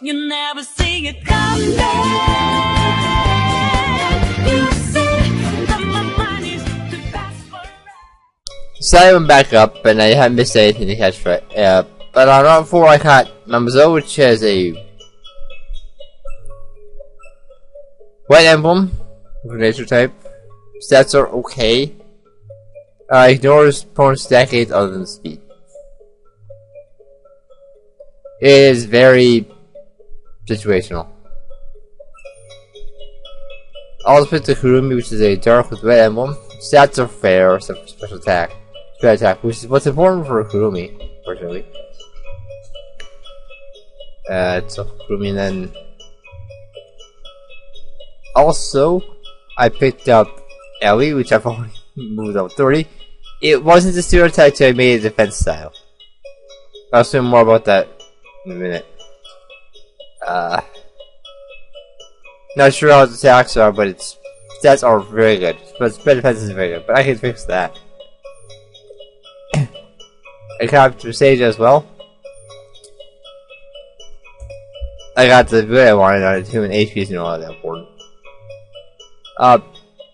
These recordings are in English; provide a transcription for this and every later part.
You never see it come back. You say that my mind is too fast for rest. So I went back up, and I haven't missed anything to catch right. But on round 4, I caught Mamzo, which has a white emblem with nature type. Stats are okay. Ignores opponent's decades other than speed. It is very situational. Also picked the Kurumi, which is a dark with red emblem. Stats are fair, except for special attack. Spread attack, which is what's important for a Kurumi, fortunately. So Kurumi, and then also I picked up Ellie, which I've already moved up 30. It wasn't a stereotype, so I made a defense style. I'll say more about that in a minute. Not sure how its attacks are, but its stats are very good. But its defense is very good, but I can fix that. I got to Sage as well. I got the good I wanted on it too, and HP is not all that important.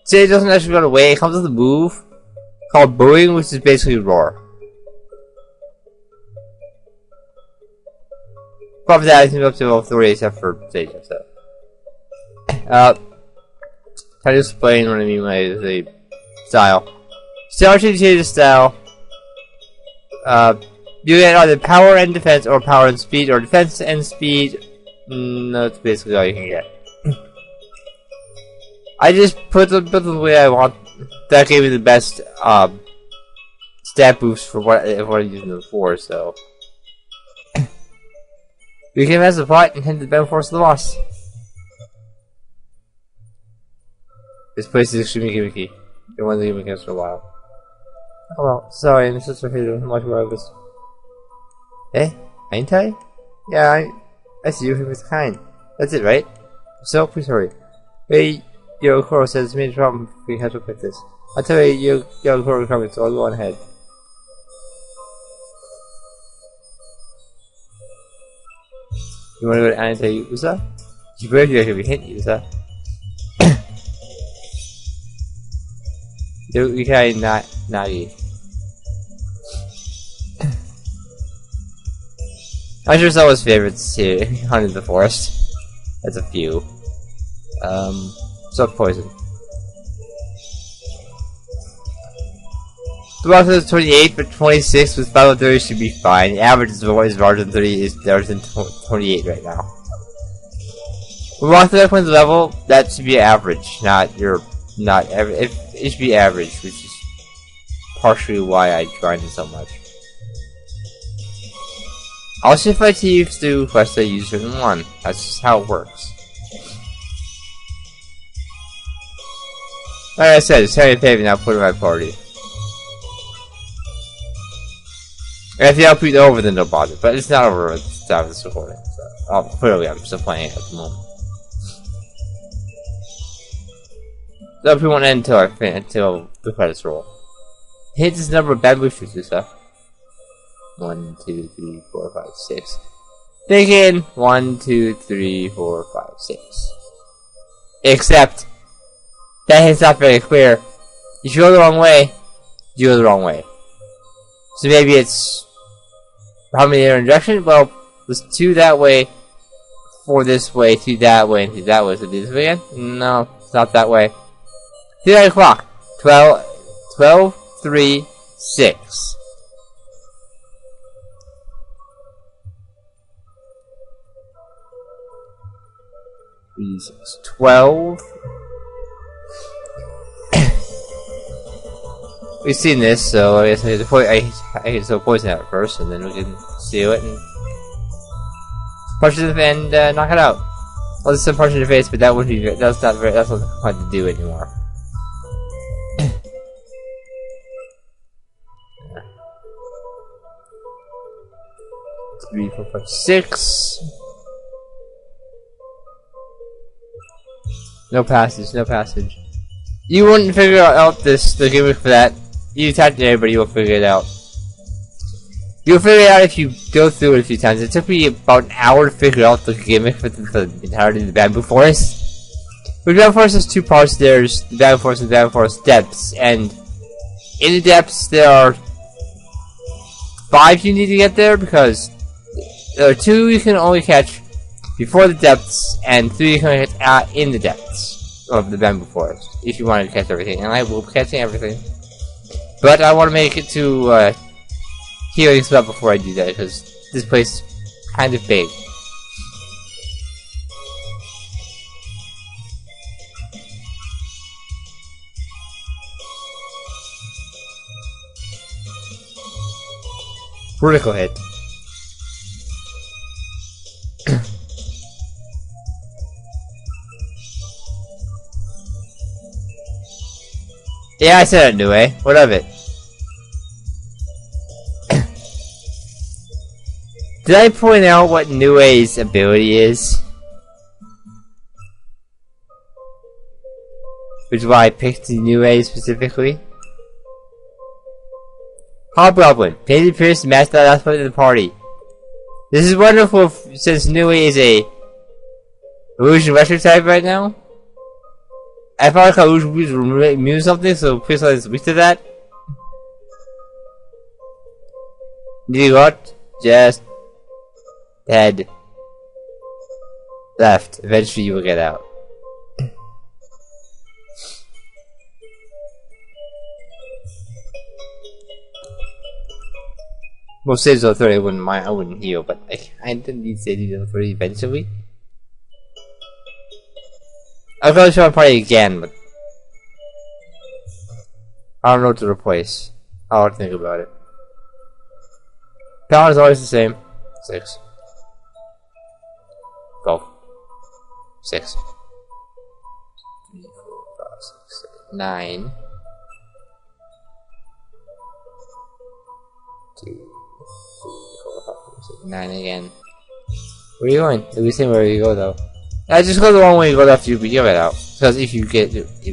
Sage doesn't actually run away. It comes with a move called Booing, which is basically Roar. Apart from that, I think up to level 3 except for Sage and stuff. Try to explain what I mean by the style. Style changes style. You get either power and defense, or power and speed, or defense and speed. That's basically all you can get. I just put them the way I want. That gave me the best stat boost for what I'm using them for. So you can as a fight and hit the battle force of the boss. This place is extremely gimmicky. It wasn't gimmicky for a while. Oh well, sorry, I'm just here to watch where I was. Eh? Ain't I? Yeah, I see you with kind. That's it, right? So, please hurry. Hey, Yo Koro says it's made a problem if we catch up with this. I'll tell you, Yo Koro coming, so I'll go on ahead. You wanna go to Anita-Yusa? You better you actually hit Yusa. You carry Nagi. I'm sure someone's favorites here. Hunted the forest. That's a few. Soak poison. The box is 28, but 26 with 530 should be fine. The average is larger than 30, is larger than 28 right now. We walk to that point level, that should be average, not average. It should be average, which is partially why I grinded so much. Also, if I thieves do quests, I use certain one. That's just how it works. Like I said, it's Harry Paving now put in my party. And if the outbeat over, then don't bother. But it's not over at the time of this recording. So, clearly, I'm still playing it at the moment. So if we won't end until the credits roll. Hit this number of bad boosters and stuff. 1, 2, 3, 4, 5, 6. Thinking 1, 2, 3, 4, 5, 6. Except that hit's not very clear. If you go the wrong way, you go the wrong way. So maybe it's how many are in direction? Well, there's 2 that way, 4 this way, 2 that way, and 2 that way. So do this way again? No, it's not that way. 3 o'clock. 12, 3, 6. Jesus, 12. We've seen this, so I guess I can still poison it first, and then we can seal it and punch it and knock it out. Well, there's some punch in the face, but that wouldn't be. That's not hard to do anymore. 3, 4, 5, 6. No passage, no passage. You wouldn't figure out the gimmick for that. You talk to everybody, you'll figure it out. You'll figure it out if you go through it a few times. It took me about an hour to figure out the gimmick for the entirety of the bamboo forest. The bamboo forest has two parts. There's the bamboo forest and the bamboo forest depths, and in the depths there are 5 you need to get there, because there are 2 you can only catch before the depths, and 3 you can catch in the depths of the bamboo forest, if you want to catch everything. And I will be catching everything. But I want to make it to healing spot before I do that, because this place is kind of big. Critical hit. Yeah, I said it anyway. What of it? Did I point out what Nue's ability is? Which is why I picked Nue specifically. Hobgoblin. Painted Pierce matched that last point of the party. This is wonderful since Nue is a illusion retro type right now. I felt like illusion was immune something, so please let us weak to that. You got just head left. Eventually you will get out. Most saves level 30 I wouldn't mind, I wouldn't heal, but I kinda need saves level 30 eventually. I'll go show my party again, but I don't know what to replace. I'll have to think about it. Power is always the same. 6. Go. 6. 3, 4, 5, 6, 7, 9. 2, 3, 4, 5, 6, 9 again. Where are you going? It'll be the same where you go though. I just go the wrong way you go left, you'll be given out. Because if you get if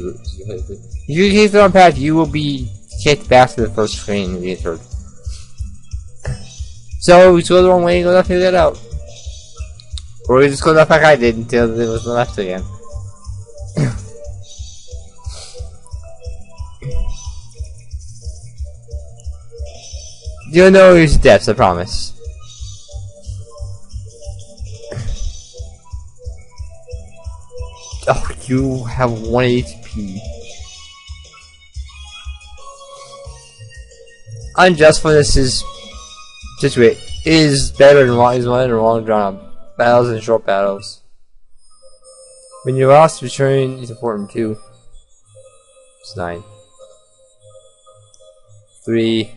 you keep the wrong path, you will be kicked back to the first screen and get through. So we just go the wrong way, you go left, you get out. Or you just go left like I did until it was left again. You'll know your steps, I promise. Oh, you have 1 HP. Unjustfulness is better than long drawn out battles and short battles. When you're lost, return is important too. It's 9. 3.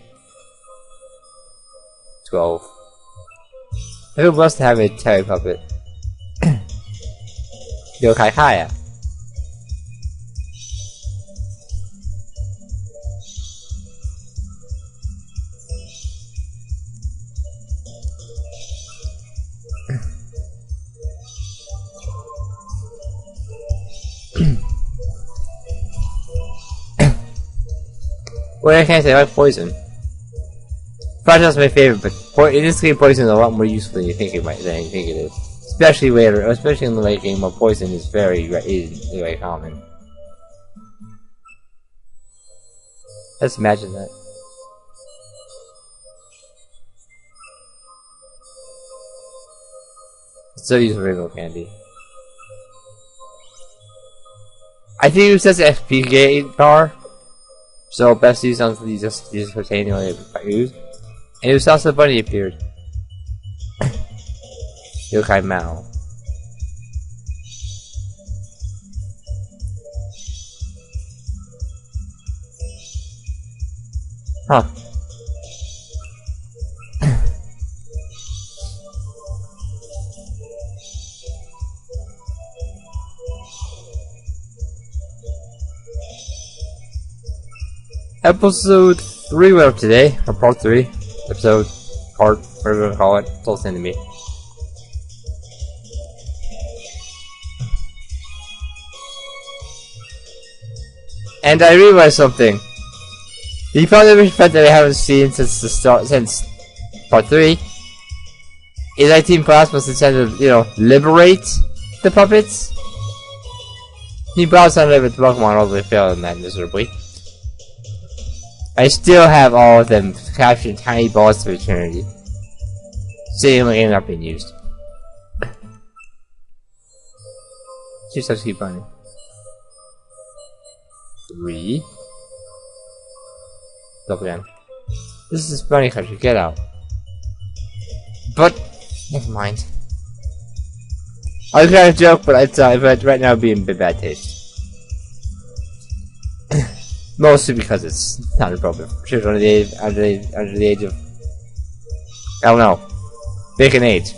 12. I feel blessed to have a Terry puppet. Yokai Kaya. Well, I can't say I like poison. Fragile is my favorite, but in this game, poison is a lot more useful than you think it is. Especially later, especially in the late game, where poison is very common. Let's imagine that. Still use rainbow candy. I think it says XP gate bar, so best use on these just pertaining only if used. And it was also bunny appeared. Yokai Mao. Huh. Episode 3 we're up today, or part 3. Episode, part, whatever you want to call it. It's all the same to me. And I realized something. You probably have a friend that I haven't seen since the start, since Part 3 is like Team Plasma's incentive to, liberate the puppets. Team Plasma with Pokemon all the way failed in that miserably. I still have all of them captured tiny balls of eternity. Sitting in the game not being used. Just have to keep running. 3. Up again. This is bunny country, get out. But, never mind. I was kind of joke, but but right now it'd be in bad taste. Mostly because it's not appropriate for children under the age of, I don't know, pick an age.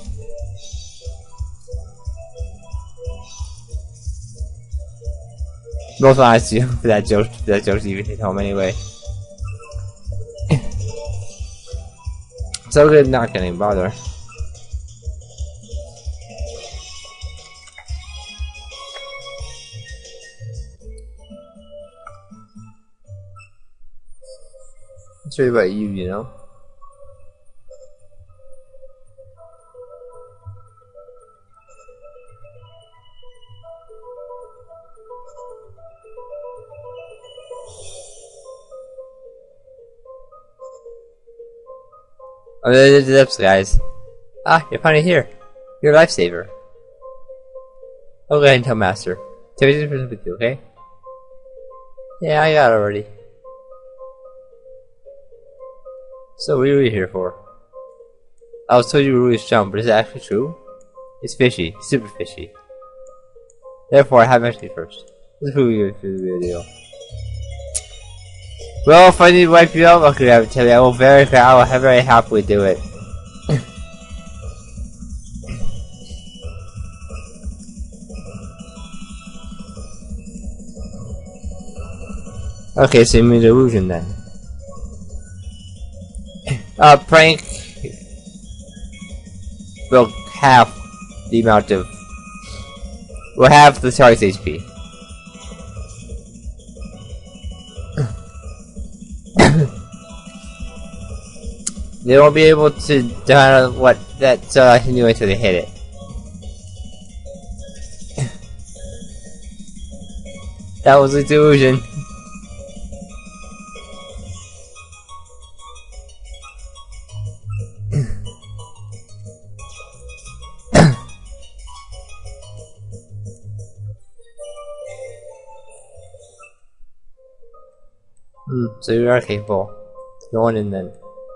Most honestly, for that joke's even hit home anyway. So good, not getting bother. It's really about you, you know? Oh, there's the ups, guys. Ah, you're finally here. You're a lifesaver. I'll go ahead and tell Master. Tell me the difference with you, okay? Yeah, I got it already. So what are you here for? I was told you were really strong, but is it actually true? It's fishy. Super fishy. Therefore, I have mentioned it first. Let's prove you through the video. Well, if I need to wipe you out, okay, I will tell you, I will very happily do it. Okay, so you mean illusion then. Prank will have the amount of, will have the target's HP. They won't be able to do what that anyway until they hit it. That was a delusion. So you are capable. Go on in then.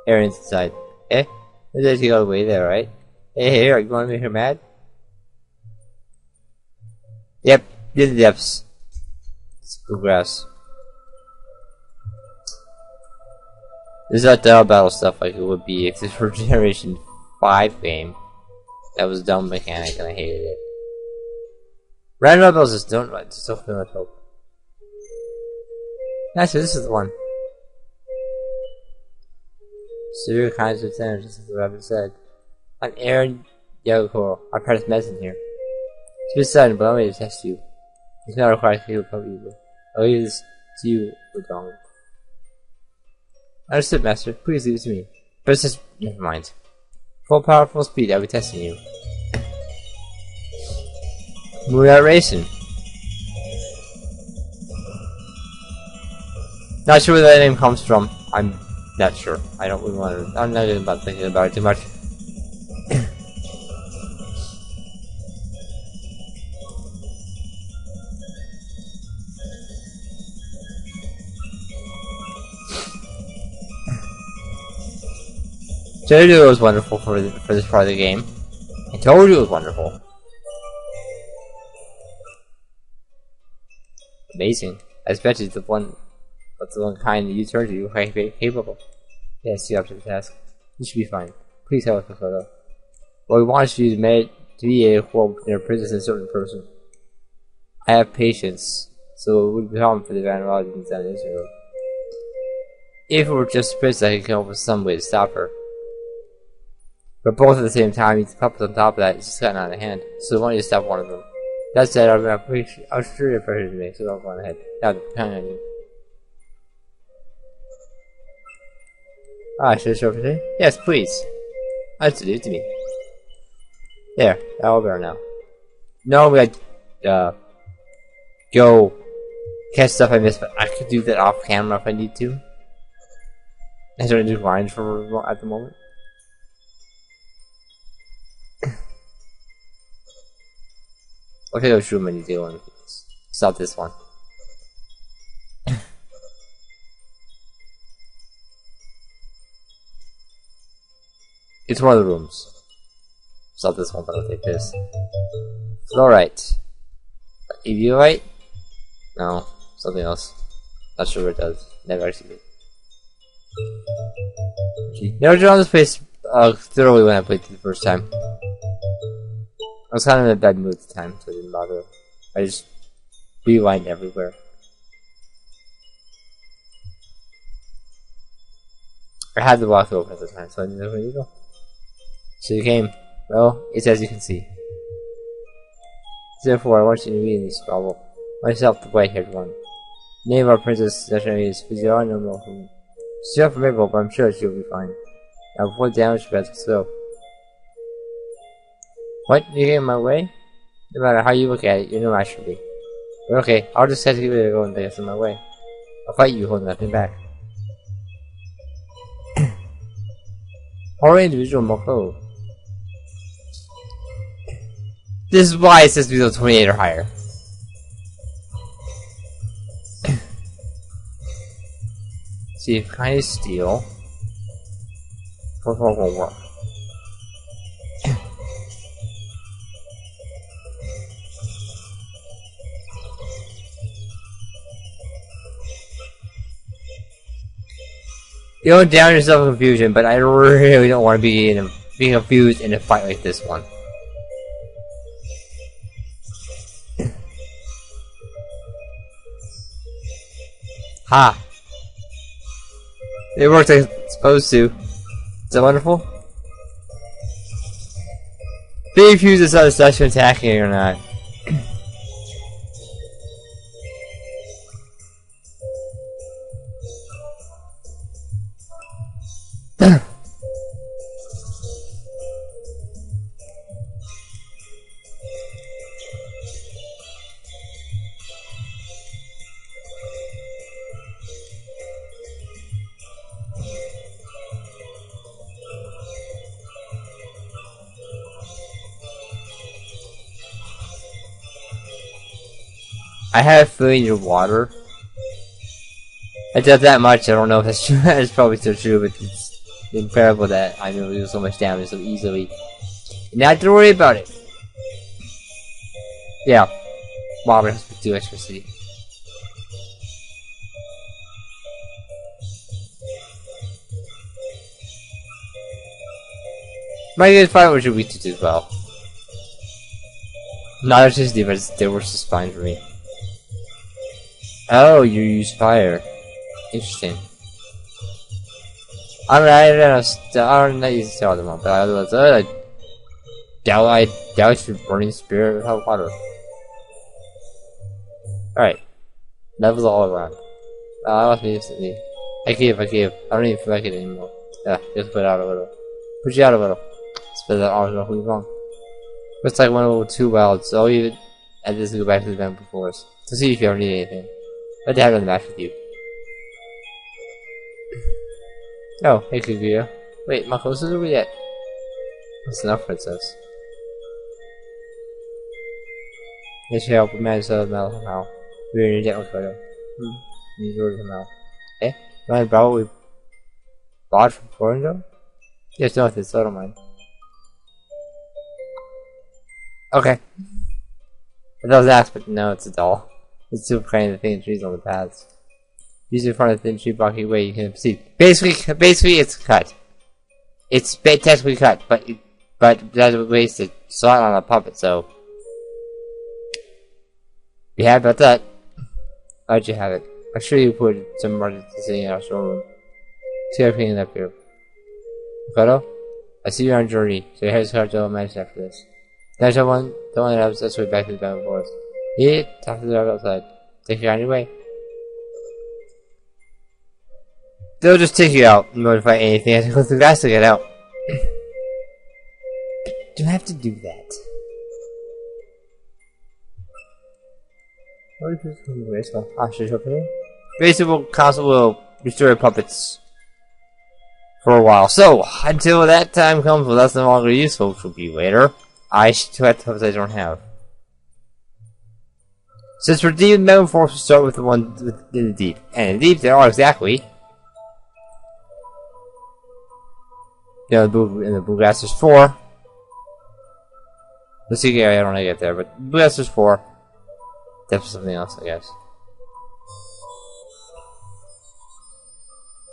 Aaron's inside. Eh? There's you all the way there, right? Hey, are you going to make her mad? Yep, in the depths. It's blue grass. This is not battle stuff like it would be if this were Generation 5 game. That was a dumb mechanic and I hated it. Random battles just don't feel like hope. Actually, this is the one. Severe kinds of damage, just as the rabbit said. I'm Aaron Yagokoro. I practice medicine here. It's a bit sudden, but I'm ready to test you. It's not required to heal public either. I'll leave this to you, Udong. Understood, Master. Please leave it to me. But it's just, never mind. Full power, full speed, I'll be testing you. Move out racing. Not sure where that name comes from. I'm not sure. I don't really want to. I'm not even about thinking about it too much. Touhou was wonderful for this part of the game. I told you it was wonderful. Amazing. I expect it's the one. But the one kind that you turn to, you are capable. Yes, you have to the task. You should be fine. Please help us, Kokoda. What we want is for you to mediate a quarrel between a princess and a certain person. I have patience, so it would be harm for the Vanderbilt and San Israel. If it were just a princess, I could come up with some way to stop her. But both at the same time, these puppets on top of that, it's just gotten out of hand. So I want you to stop one of them. That said, I'm sure you're pressure to me, so don't go on ahead. Now, depending on you. Ah, should I show everything? Yes, please. That's it to me. There, that'll be better now. Normally I'd go catch stuff I missed, but I could do that off camera if I need to. I don't do lines for at the moment. I think I'll shoot him when you do one. Stop this one. It's one of the rooms. Stop this one, but I'll take this. Fluorite. Eviolite? No, something else. Not sure what it does. Never actually did. Never drawn this place thoroughly when I played it the first time. I was kind of in a bad mood at the time, so I didn't bother. I just rewind everywhere. I had the walk over at the time, so I didn't know where to go. So you came. Well, it's as you can see. Therefore, I want you to read in this novel. Myself, the white-haired one. The name of our princess is Fujiwara no Mohu. She's not formidable, but I'm sure she'll be fine. Now, before damage spreads, let's go. What? You get in my way? No matter how you look at it, you're no match for me. But okay, I'll just have to give it a go and get in my way. I'll fight you holding nothing back. Horror individual Moko. This is why it says below 28 or higher. See if kind of steal. What won't work? You don't down yourself in confusion, but I really don't want to be being confused in a fight like this one. Ha! It worked like it's supposed to. Is that wonderful? Be confused as to whether you're attacking or not. I have a feeling you're water. I doubt that much. I don't know if that's true. That's probably still true, but it's incredible that I'm able to do so much damage so easily. And not to worry about it. Yeah, water has to do electricity. My good fight was your weakness as well. Not electricity, but they were just fine for me. Oh, you use fire. Interesting. I don't know use the other one, but I doubt your burning spirit with hot water. Alright. Levels all around. I lost me instantly. I gave. I don't even feel like it anymore. Yeah, just put it out a little. Push it out a little. Spit that all roughly wrong. Looks like one level 2 wild, so I'll even add this to go back to the event before us. To see if you ever need anything. I'd have it on the match with you. Oh, hey Kaguya. Wait, my close is over yet. That's enough, princess. Yes, help with manage the metal somehow. We're in your debt with Kodo. Need to somehow. Eh? Mind Bravo we bought from Florindo? Yes, no, it's so I don't mind. Okay. I thought it was axe, but no, it's a doll. It's still carrying the thin trees on the paths. Usually in front of the thin tree blocking way you can proceed. Basically it's cut. It's technically cut, but that's a waste to slot on a puppet, so you happy about that? How'd you have it? I'm sure you put some more to see in our storeroom. See everything up here. Kodo? I see you're on a journey, so here's hard to manage after this. There's the one that helps us way back to the Diamond Forest. Yeah, talk to the dog outside. Take you on your way. They'll just take you out. You won't fight anything. I have to go through grass to get out. Do I have to do that? What is this? Graceful. Ah, should I open it? Graceful console will restore your puppets for a while. So, until that time comes, well, that's no longer useful, which will be later. I should have puppets I don't have. Since redeemed metaphors will start with the one in the deep. And in the deep, there are exactly. You know, in the blue grass, there's 4. The secret area, I don't want to get there, but blue grass, there's 4. That's something else, I guess.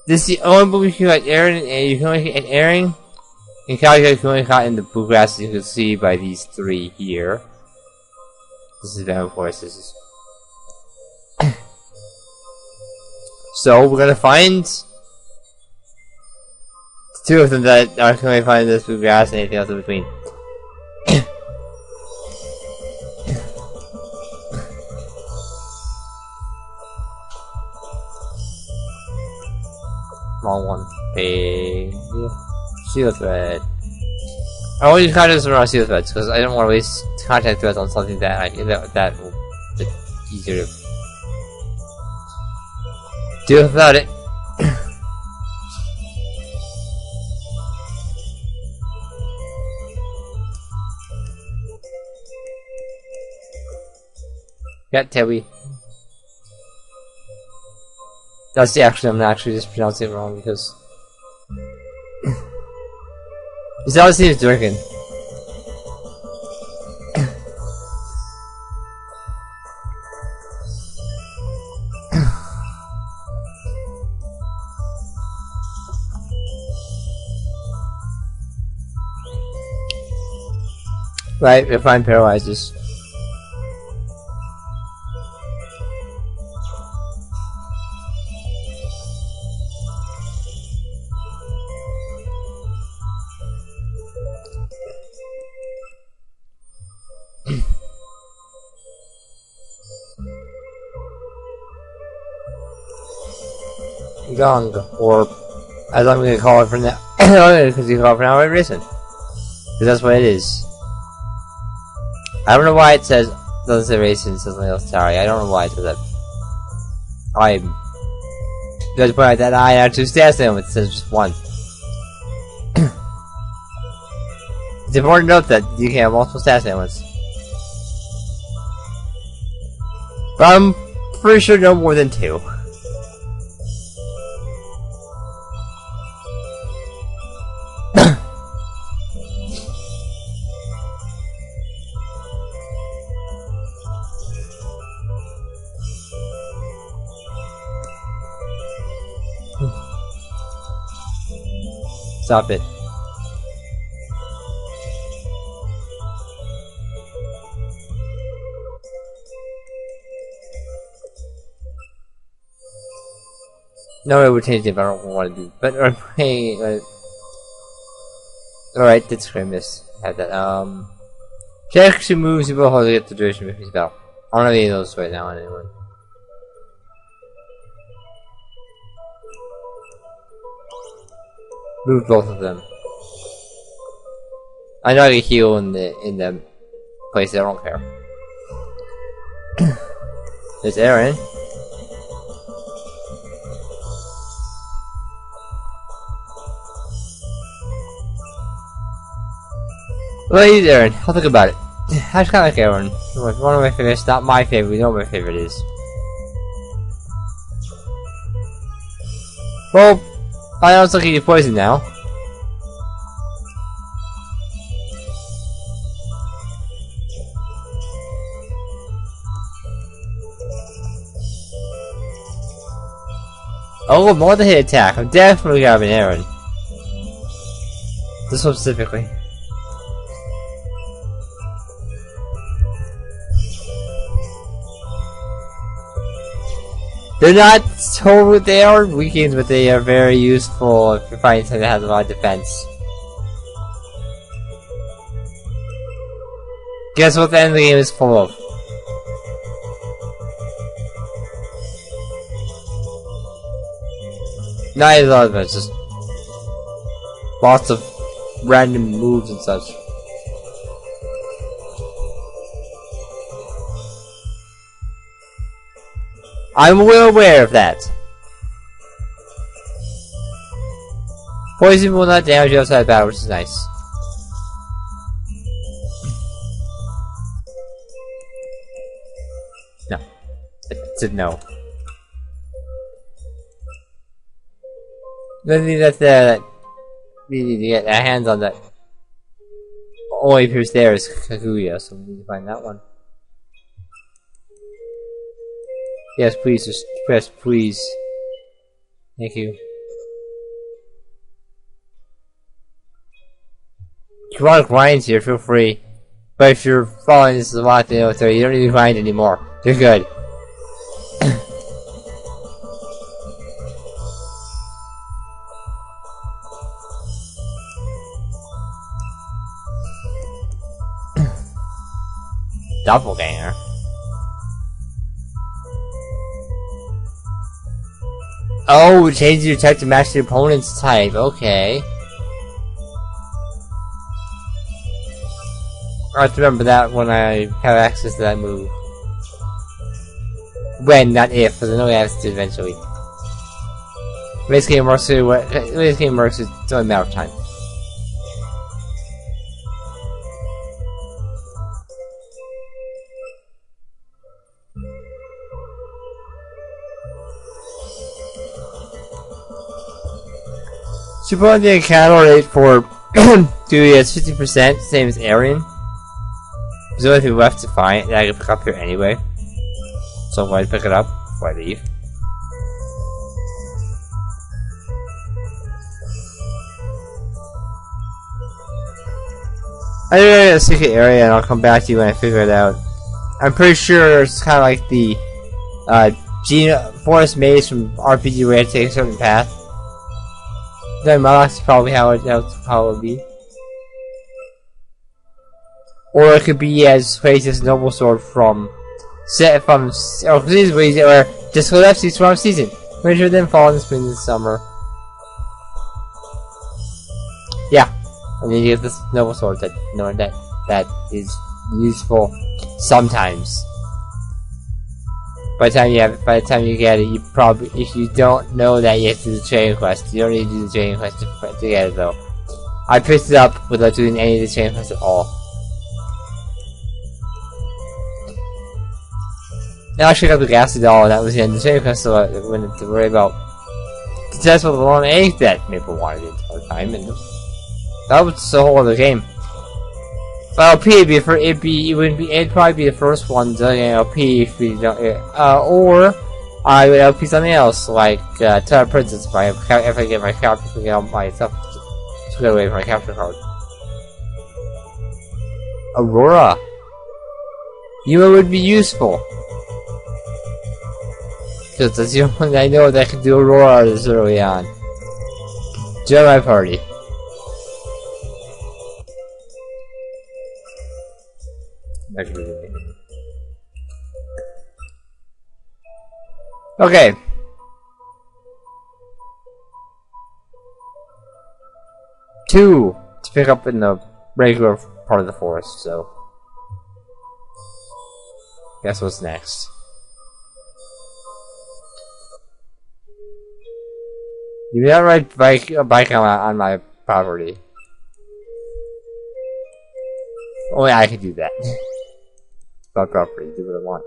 This is the only book you can get airing, and you can only get airing. In Calcutta, you can only get in the blue grass, you can see by these 3 here. This is Venom Forest, this is. So, we're gonna find 2 of them that are can only find this blue grass and anything else in between. Wrong one. Page. Seal thread. I always contact this around seal threads because I don't want to waste contact threads on something that that will be easier to do without it. Got Tewi. That's the actually, I'm actually just pronouncing it wrong because he's always seems drinking. Right, if I'm paralyzes. Gong, or as I'm gonna call it for now, because you call it for now, racing, because that's what it is. I don't know why it says doesn't say racing, it says something else. Sorry, I don't know why it says that. I'm just point out that I have 2 stats in it says just 1. It's important to note that you can have multiple stats in once, but I'm pretty sure no more than 2. Stop it. No, it would change it, but I don't want to do. But hey, alright, that's Grimace. Have that. Check she moves, you will hold to get the duration of his spell. I don't have any of those right now on anyone. Move both of them. I know I can heal in the place, I don't care. There's Aaron. Well, he's Aaron. I'll think about it. I just kinda like Aaron. One of my favorites, not my favorite, you know what my favorite is. Well, I know it's looking at poison now. Oh, more than hit attack. I'm definitely grabbing Aaron. This one specifically. They're not totally, they are weakened, but they are very useful if you're fighting something that has a lot of defense. Guess what the end of the game is full of? Not a lot of it, just lots of random moves and such. I'm well aware of that. Poison will not damage you outside battle, which is nice. No. It said no. Then we need to get our hands on that. Only appears there is Kaguya, so we need to find that one. Yes, please, just press please. Thank you. If you want to grind here, feel free. But if you're following this a lot, you don't need to grind anymore. You're good. Doppelganger. Oh, change your type to match your opponent's type. Okay. I have to remember that when I have access to that move. When, not if, because I know I have to eventually. This game works, it's only a matter of time. She put on the encounter rate for Touhou is 50%, same as Arian. There's only thing left to find that I can pick up here anyway. So I'm going to pick it up before I leave. I do a secret area and I'll come back to you when I figure it out. I'm pretty sure it's kind of like the forest maze from RPG where you take a certain path. That's probably how it'll probably be. Or it could be as crazy as Noble Sword from set from or just go left season from season. Winter, then fall, and spring, and summer. Yeah, and then you get this Noble Sword that is useful sometimes. By the time you get it, you probably, if you don't know that, you have to do the training quest. You don't need to do the training quest to get it though. I picked it up without doing any of the training quests at all. Now I got the gas doll, and that was the end of the training quest, so I went to worry about successful the long egg that Maple wanted the entire time, and that was the whole other game. But LP it'd probably be the first one doing LP if we don't, or I would LP something else like Terra Princess if I get my character to get on myself to get away from my capture card. Aurora. Yuma would be useful. Because that's the only one I know that can do Aurora this early on. Join my party. Okay. Two to pick up in the regular part of the forest, so guess what's next? You not ride a bike on my property. Only I can do that. My property, do what I want.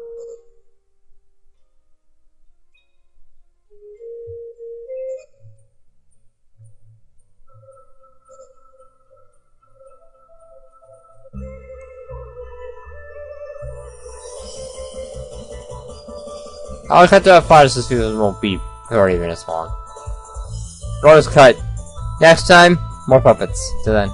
I'll cut the fire so it won't be 30 minutes long. Rollers cut. Next time, more puppets. Till then.